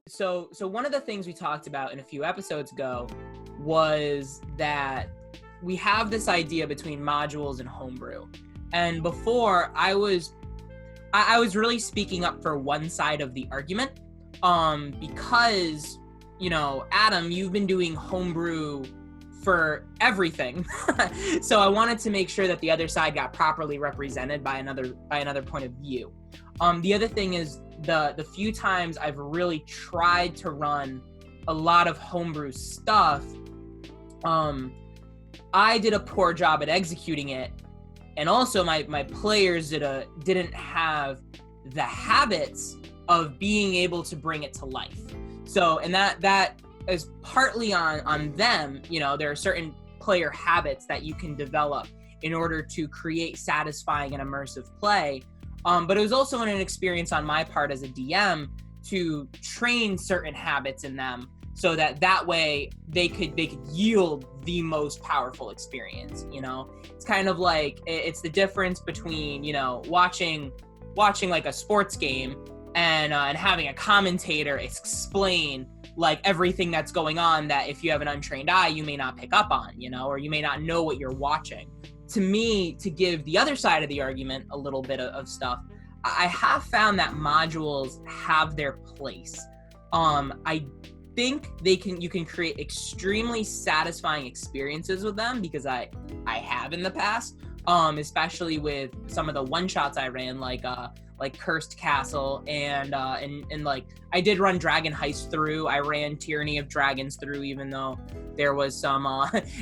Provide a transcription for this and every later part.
So one of the things we talked about in a few episodes ago was that we have this idea between modules and homebrew. And before I was really speaking up for one side of the argument, because, Adam, you've been doing homebrew for everything. So I wanted to make sure that the other side got properly represented by another point of view. The other thing is the few times I've really tried to run a lot of homebrew stuff, I did a poor job at executing it. And also my players didn't have the habits of being able to bring it to life. So, and that is partly on them. There are certain player habits that you can develop in order to create satisfying and immersive play. But it was also an experience on my part as a DM to train certain habits in them so that way they could yield the most powerful experience. It's kind of like, it's the difference between, watching like a sports game and having a commentator explain like everything that's going on that if you have an untrained eye, you may not pick up on, or you may not know what you're watching. To me, to give the other side of the argument a little bit of stuff, I have found that modules have their place. I think you can create extremely satisfying experiences with them because I have in the past, especially with some of the one shots I ran, like Cursed Castle and like I did run Dragon Heist through. I ran Tyranny of Dragons through, even though there was some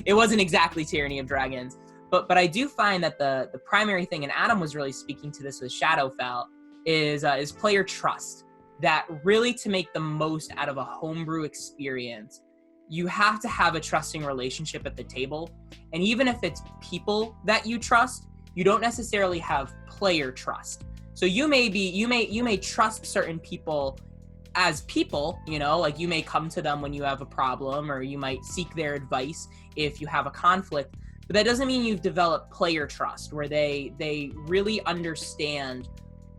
it wasn't exactly Tyranny of Dragons. But I do find that the primary thing, and Adam was really speaking to this with Shadowfell, is player trust. That really, to make the most out of a homebrew experience, you have to have a trusting relationship at the table. And even if it's people that you trust, you don't necessarily have player trust. So you may trust certain people as people, like you may come to them when you have a problem, or you might seek their advice if you have a conflict. But that doesn't mean you've developed player trust, where they really understand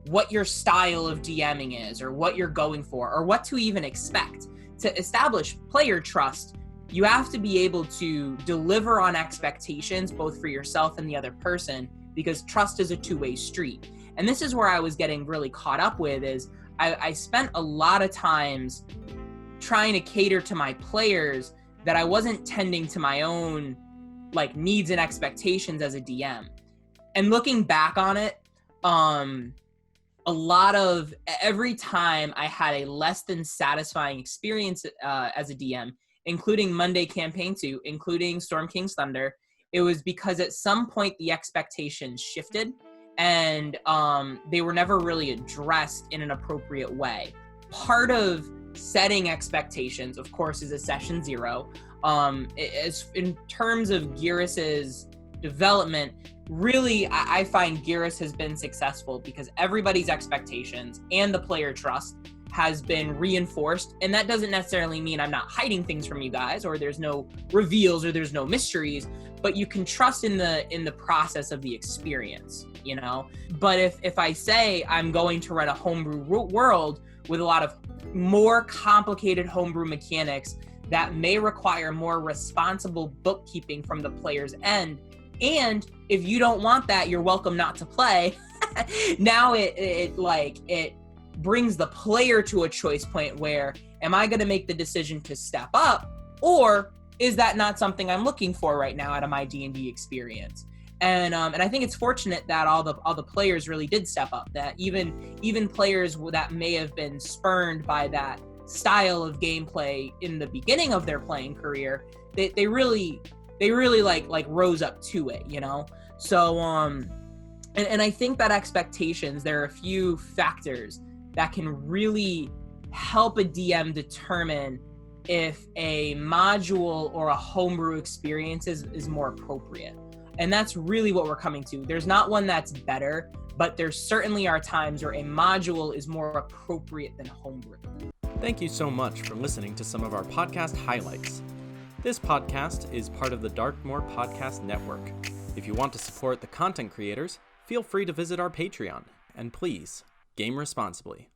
what your style of DMing is, or what you're going for, or what to even expect. To establish player trust, you have to be able to deliver on expectations, both for yourself and the other person, because trust is a two-way street. And this is where I was getting really caught up with, is I spent a lot of times trying to cater to my players that I wasn't tending to my own needs and expectations as a DM. And looking back on it, a lot of every time I had a less than satisfying experience as a DM, including Monday Campaign 2, including Storm King's Thunder, it was because at some point the expectations shifted and they were never really addressed in an appropriate way. Part of setting expectations, of course, is a session 0. As in terms of Gearas's development, really, I find Gearas has been successful because everybody's expectations and the player trust has been reinforced. And that doesn't necessarily mean I'm not hiding things from you guys, or there's no reveals, or there's no mysteries, but you can trust in the process of the experience, But if I say I'm going to run a homebrew world with a lot of more complicated homebrew mechanics that may require more responsible bookkeeping from the player's end, and if you don't want that, you're welcome not to play. Now it brings the player to a choice point where, am I going to make the decision to step up, or is that not something I'm looking for right now out of my D&D experience? And I think it's fortunate that all the players really did step up. That even players that may have been spurned by that style of gameplay in the beginning of their playing career, they really rose up to it, So and I think that expectations, there are a few factors that can really help a DM determine if a module or a homebrew experience is more appropriate. And that's really what we're coming to. There's not one that's better, but there certainly are times where a module is more appropriate than homebrew. Thank you so much for listening to some of our podcast highlights. This podcast is part of the Darkmoor Podcast Network. If you want to support the content creators, feel free to visit our Patreon. And please, game responsibly.